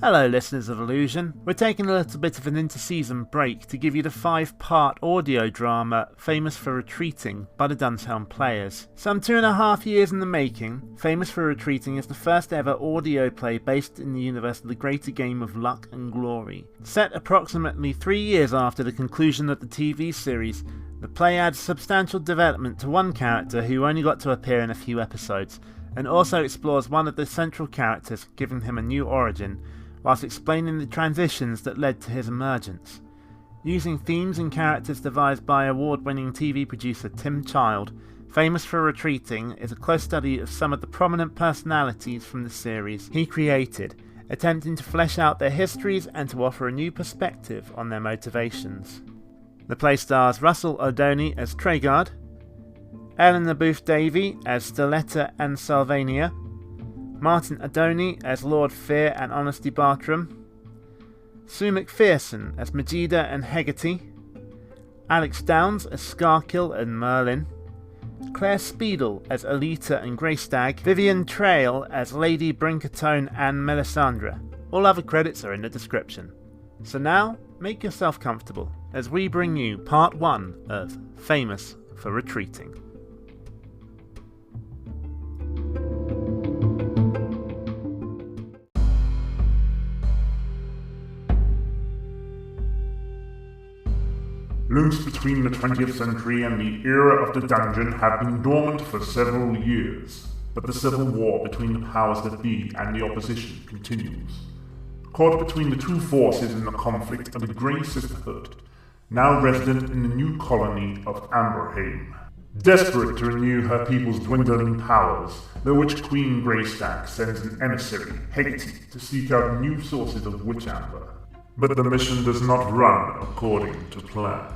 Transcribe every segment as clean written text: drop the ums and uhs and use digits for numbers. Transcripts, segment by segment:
Hello listeners of Illusion, we're taking a little bit of an inter-season break to give you the 5-part audio drama Famous for Retreating by the Dunshelm players. Some 2.5 years in the making, Famous for Retreating is the first ever audio play based in the universe of the greater game of Luck and Glory. Set approximately 3 years after the conclusion of the TV series, the play adds substantial development to one character who only got to appear in a few episodes, and also explores one of the central characters, giving him a new origin, whilst explaining the transitions that led to his emergence. Using themes and characters devised by award-winning TV producer Tim Child, Famous for Retreating is a close study of some of the prominent personalities from the series he created, attempting to flesh out their histories and to offer a new perspective on their motivations. The play stars Russell O'Doney as Treguard, Eleanor Booth Davey as Stiletta and Sylvania, Martin Adoni as Lord Fear and Honesty Bartram, Sue McPherson as Majida and Heggatty, Alex Downs as Skarkill and Merlin, Claire Speedle as Alita and Greystagg, Vivian Trail as Lady Brinkertone and Melisandre. All other credits are in the description. So now, make yourself comfortable as we bring you part 1 of Famous for Retreating. Links between the 20th century and the era of the dungeon have been dormant for several years, but the civil war between the powers that be and the opposition continues. Caught between the two forces in the conflict are the Grey Sisterhood, now resident in the new colony of Ambrohame. Desperate to renew her people's dwindling powers, the Witch Queen Greystagg sends an emissary, Heggatty, to seek out new sources of witch amber. But the mission does not run according to plan.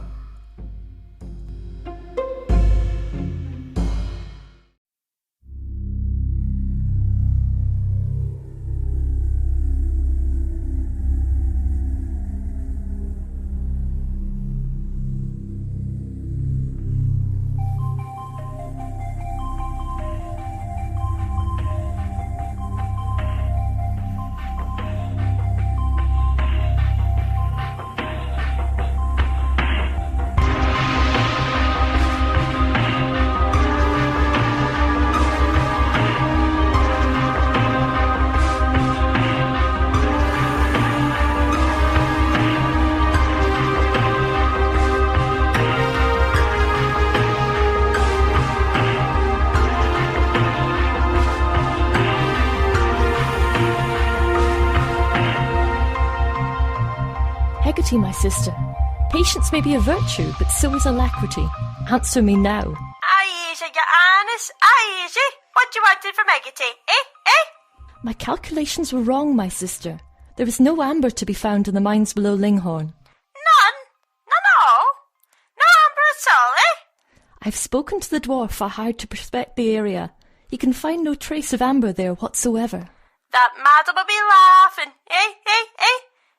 Heggatty, my sister. Patience may be a virtue, but so is alacrity. Answer me now. Aye, easy, your Highness. Aye, easy. What do you want from Heggatty? Eh? My calculations were wrong, my sister. There is no amber to be found in the mines below Linghorn. None? None at all? No amber at all, eh? I've spoken to the dwarf I hired to prospect the area. He can find no trace of amber there whatsoever. That madam will be laughing, eh?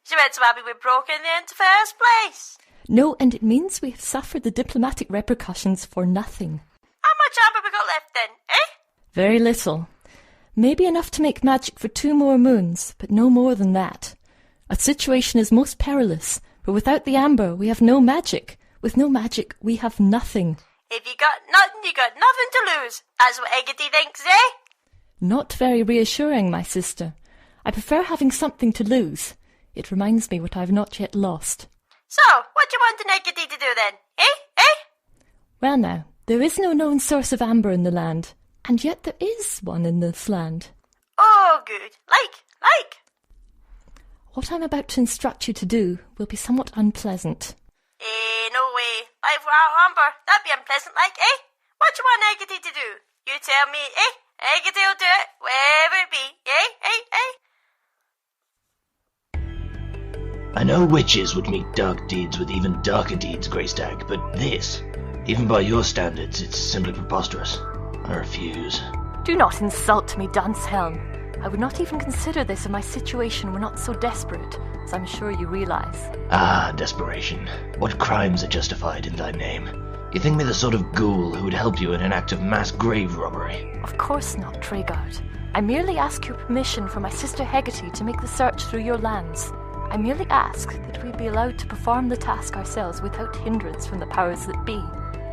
She went so happy we broke in there in the first place. No, and it means we have suffered the diplomatic repercussions for nothing. How much amber we got left then, eh? Very little. Maybe enough to make magic for 2 more moons, but no more than that. Our situation is most perilous, but without the amber we have no magic. With no magic we have nothing. If you got nothing, you got nothing to lose. That's what Heggatty thinks, eh? Not very reassuring, my sister. I prefer having something to lose. It reminds me what I have not yet lost. So, what do you want Heggatty to do then? Eh? Well now, there is no known source of amber in the land, and yet there is one in this land. Oh, good. Like. What I'm about to instruct you to do will be somewhat unpleasant. No way. Life without amber, that'd be unpleasant like, eh? What do you want Heggatty to do? You tell me, eh? Heggatty will do it, wherever it be, eh? I know witches would meet dark deeds with even darker deeds, Greystagg, but this, even by your standards, it's simply preposterous. I refuse. Do not insult me, Dunshelm. I would not even consider this if my situation were not so desperate, as I'm sure you realize. Ah, desperation. What crimes are justified in thy name? You think me the sort of ghoul who would help you in an act of mass grave robbery? Of course not, Treguard. I merely ask your permission for my sister Heggatty to make the search through your lands. I merely ask that we be allowed to perform the task ourselves without hindrance from the powers that be.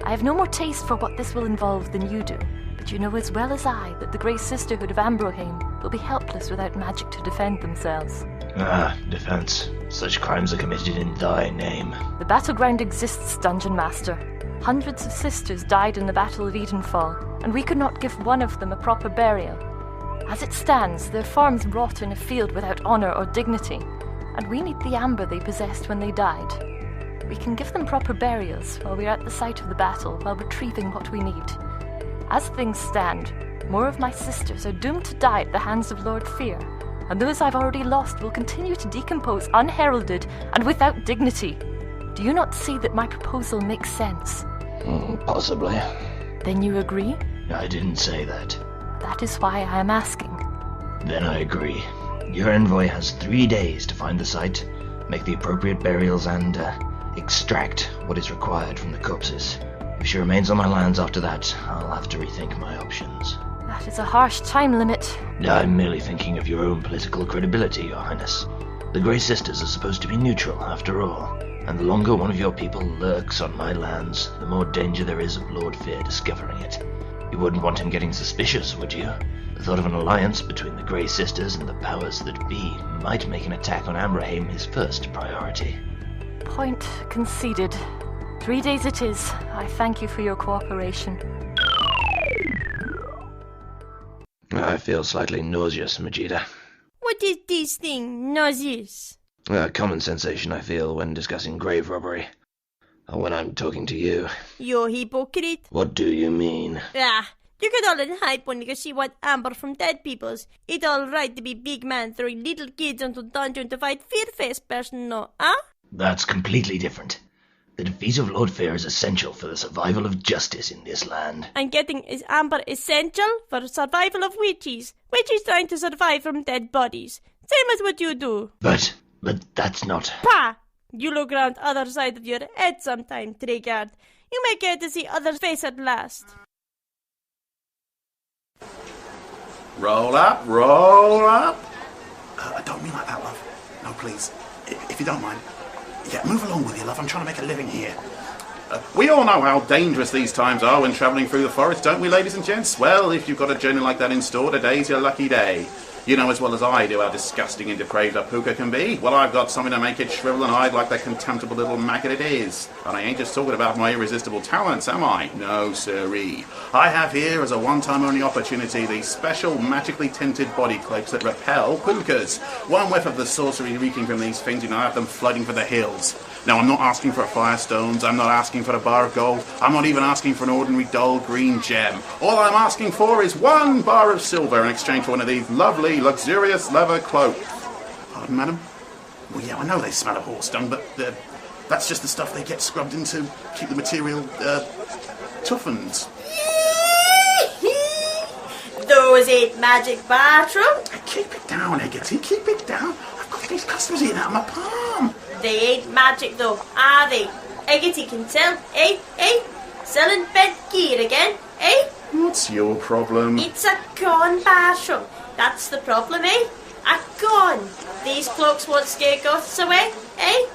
I have no more taste for what this will involve than you do, but you know as well as I that the Grey Sisterhood of Ambrohame will be helpless without magic to defend themselves. Ah, defense. Such crimes are committed in thy name. The battleground exists, Dungeon Master. Hundreds of sisters died in the Battle of Edenfall, and we could not give one of them a proper burial. As it stands, their forms rot in a field without honour or dignity, and we need the amber they possessed when they died. We can give them proper burials while we are at the site of the battle, while retrieving what we need. As things stand, more of my sisters are doomed to die at the hands of Lord Fear, and those I've already lost will continue to decompose unheralded and without dignity. Do you not see that my proposal makes sense? Possibly. Then you agree? I didn't say that. That is why I am asking. Then I agree. Your envoy has 3 days to find the site, make the appropriate burials, and extract what is required from the corpses. If she remains on my lands after that, I'll have to rethink my options. That is a harsh time limit. I'm merely thinking of your own political credibility, Your Highness. The Grey Sisters are supposed to be neutral, after all, and the longer one of your people lurks on my lands, the more danger there is of Lord Fear discovering it. You wouldn't want him getting suspicious, would you? The thought of an alliance between the Grey Sisters and the powers that be might make an attack on Ambrohame his first priority. Point conceded. 3 days it is. I thank you for your cooperation. I feel slightly nauseous, Majida. What is this thing, nauseous? A common sensation I feel when discussing grave robbery. Or when I'm talking to you. You hypocrite. What do you mean? You get all in hype when you see what amber from dead peoples. It's all right to be big man throwing little kids into dungeon to fight fear-faced person, no, huh? That's completely different. The defeat of Lord Fear is essential for the survival of justice in this land. And getting is amber essential for survival of witches. Witches trying to survive from dead bodies. Same as what you do. But that's not... Pah! You look round other side of your head sometime, Treguard. You may get to see other face at last. Roll up, roll up. I don't mean like that, love. No, please. If you don't mind. Yeah, move along with you, love. I'm trying to make a living here. We all know how dangerous these times are when travelling through the forest, don't we, ladies and gents? Well, if you've got a journey like that in store, today's your lucky day. You know as well as I do how disgusting and depraved a puka can be. Well, I've got something to make it shrivel and hide like the contemptible little maggot it is. And I ain't just talking about my irresistible talents, am I? No, sirree. I have here, as a one-time only opportunity, these special magically tinted body cloaks that repel pukas. One whiff of the sorcery reeking from these things, and I have them floating for the hills. Now, I'm not asking for firestones, I'm not asking for a bar of gold, I'm not even asking for an ordinary dull green gem. All I'm asking for is 1 bar of silver in exchange for one of these lovely, luxurious leather cloaks. Pardon, madam? Well, yeah, I know they smell of horse dung, but that's just the stuff they get scrubbed in to keep the material, toughened. Those ain't magic, Bartram. Keep it down, Heggatty, keep it down. I've got these customers eating out of my palm. They ain't magic though, are they? Heggatty can tell, eh? Selling bent gear again, eh? What's your problem? It's a con, Bartram. That's the problem, eh? A con. These cloaks won't scare ghosts away, eh?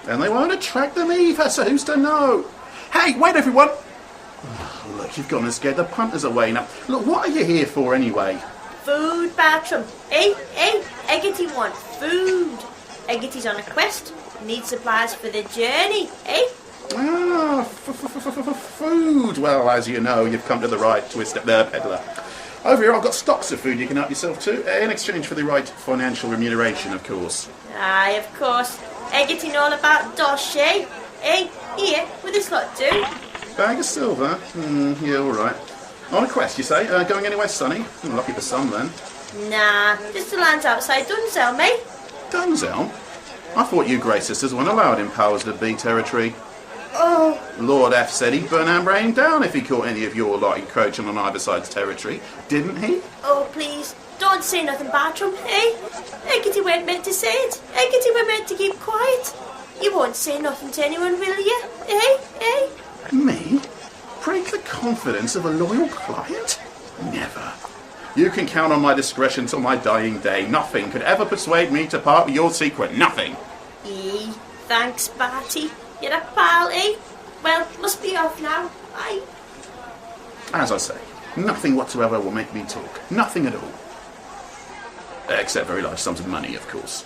And they won't attract them either, so who's to know? Hey, wait everyone! Oh, look, you've gone and scared the punters away now. Look, what are you here for anyway? Food, Bartram. Eh? Heggatty want food. Heggatty's on a quest. Needs supplies for the journey, eh? Ah, food. Well, as you know, you've come to the right twist there, peddler. Over here, I've got stocks of food you can help yourself to, in exchange for the right financial remuneration, of course. Aye, of course. Heggatty know all about dosh, eh? Eh? Here, with this lot too. Bag of silver? Yeah, all right. On a quest, you say? Going anywhere sunny? Lucky for some, then. Nah, just the lands outside Dunzel, mate. Dunzel? I thought you Grey Sisters weren't allowed in powers that be territory. Oh. Lord F said he'd burn Ambrohame down if he caught any of your lot encroaching on either side's territory, didn't he? Oh, please, don't say nothing, Bartram, eh? Heggatty weren't meant to say it. Heggatty were meant to keep quiet. You won't say nothing to anyone, will you? Eh? Me? break the confidence of a loyal client? Never. You can count on my discretion till my dying day. Nothing could ever persuade me to part with your secret. Nothing. Thanks, Barty. You're a pal, eh? Well, must be off now. Bye. As I say, nothing whatsoever will make me talk. Nothing at all. Except very large sums of money, of course.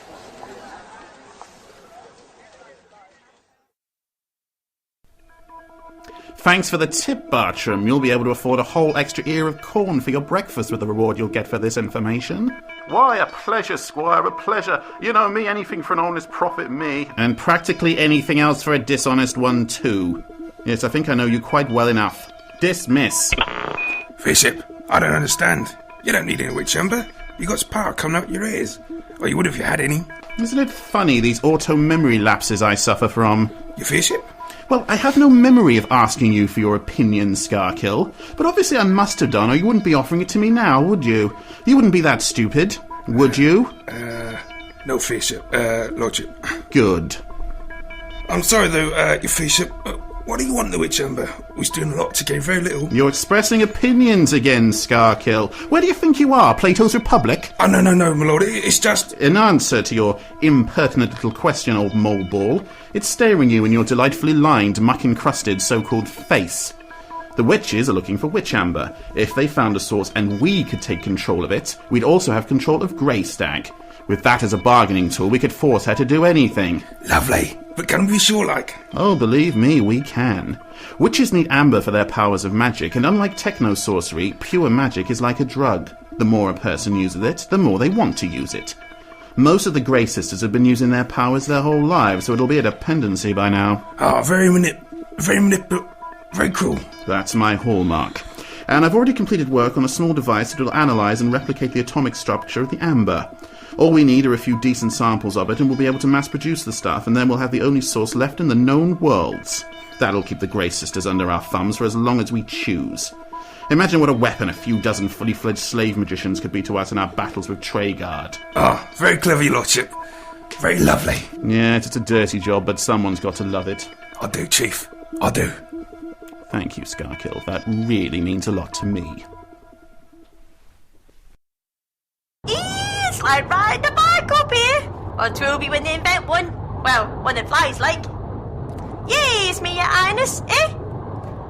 Thanks for the tip, Bartram. You'll be able to afford a whole extra ear of corn for your breakfast with the reward you'll get for this information. Why, a pleasure, Squire, a pleasure. You know me, anything for an honest profit, me. And practically anything else for a dishonest one, too. Yes, I think I know you quite well enough. Dismiss. Bishop, I don't understand. You don't need any witch umber. You got spark coming out your ears. Or you would if you had any. Isn't it funny, these auto-memory lapses I suffer from? Your Bishop? Well, I have no memory of asking you for your opinion, Scarkill, but obviously I must have done, or you wouldn't be offering it to me now, would you? You wouldn't be that stupid, would you? No, Bishop, Lordship. Good. I'm sorry, though, your Bishop. What do you want, the witch umber? We're doing a lot to gain very little. You're expressing opinions again, Scarkill. Where do you think you are, Plato's Republic? Oh, no, my lord, it's just... In answer to your impertinent little question, old mole ball, it's staring you in your delightfully lined, muck-encrusted so-called face. The witches are looking for witch amber. If they found a source and we could take control of it, we'd also have control of Greystagg. With that as a bargaining tool, we could force her to do anything. Lovely. But can we be sure, like? Oh, believe me, we can. Witches need amber for their powers of magic, and unlike techno-sorcery, pure magic is like a drug. The more a person uses it, the more they want to use it. Most of the Grey Sisters have been using their powers their whole lives, so it'll be a dependency by now. Oh, very cruel. That's my hallmark. And I've already completed work on a small device that will analyse and replicate the atomic structure of the amber. All we need are a few decent samples of it, and we'll be able to mass-produce the stuff, and then we'll have the only source left in the known worlds. That'll keep the Grey Sisters under our thumbs for as long as we choose. Imagine what a weapon a few dozen fully-fledged slave magicians could be to us in our battles with Treguard. Oh, very clever, your lordship. Very lovely. Yeah, it's a dirty job, but someone's got to love it. I do, Chief. I do. Thank you, Scarkill. That really means a lot to me. It's like riding a bike up here. Or 'twill be when they invent one. Well, one that flies like. Yes, me, your highness, eh?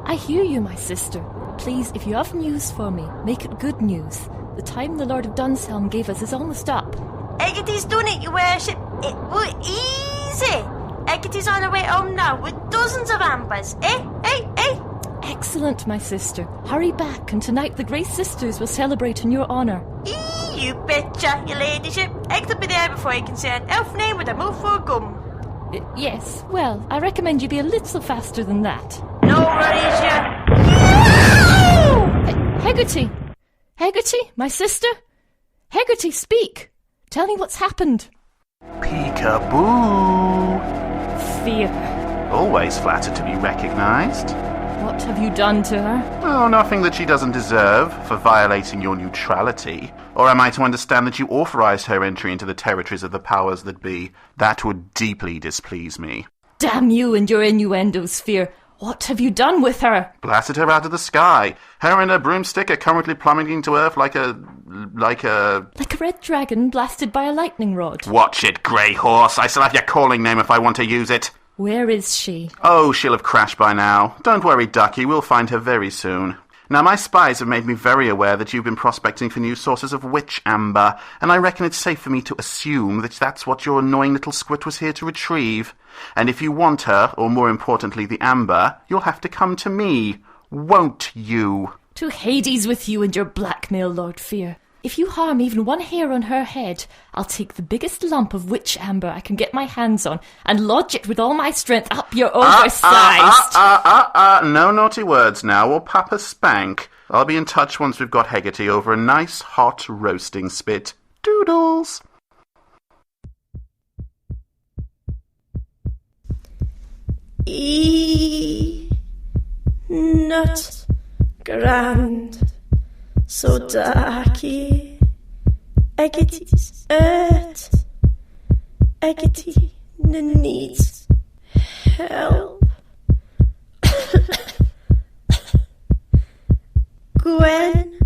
I hear you, my sister. Please, if you have news for me, make it good news. The time the Lord of Dunshelm gave us is almost up. Heggatty's done it, your worship. It was easy. Heggatty's on her way home now with dozens of ambers, eh? Excellent, my sister. Hurry back, and tonight the Grey Sisters will celebrate in your honour. You betcha, your ladyship. Heggatty'll be there before you can say an elf name with a mouthful of gum. Yes, well, I recommend you be a little faster than that. No worries, ya. Heggatty! Heggatty, my sister? Heggatty, speak! Tell me what's happened. Peekaboo! Fear. Always flattered to be recognised. What have you done to her? Oh, nothing that she doesn't deserve for violating your neutrality. Or am I to understand that you authorised her entry into the territories of the powers that be? That would deeply displease me. Damn you and your innuendos, Fear. What have you done with her? Blasted her out of the sky. Her and her broomstick are currently plummeting to earth like a Like a red dragon blasted by a lightning rod. Watch it, grey horse. I still have your calling name if I want to use it. Where is she? Oh, she'll have crashed by now. Don't worry, Ducky, we'll find her very soon. Now, my spies have made me very aware that you've been prospecting for new sources of witch amber, and I reckon it's safe for me to assume that that's what your annoying little squid was here to retrieve. And if you want her, or more importantly the amber, you'll have to come to me, won't you? To Hades with you and your blackmail, Lord Fear. If you harm even one hair on her head, I'll take the biggest lump of witch amber I can get my hands on and lodge it with all my strength up your oversized... No naughty words now, or Papa spank. I'll be in touch once we've got Heggatty over a nice hot roasting spit. Doodles! Not grand. So darky, Heggatty's hurt. Heggatty needs help. Gwen.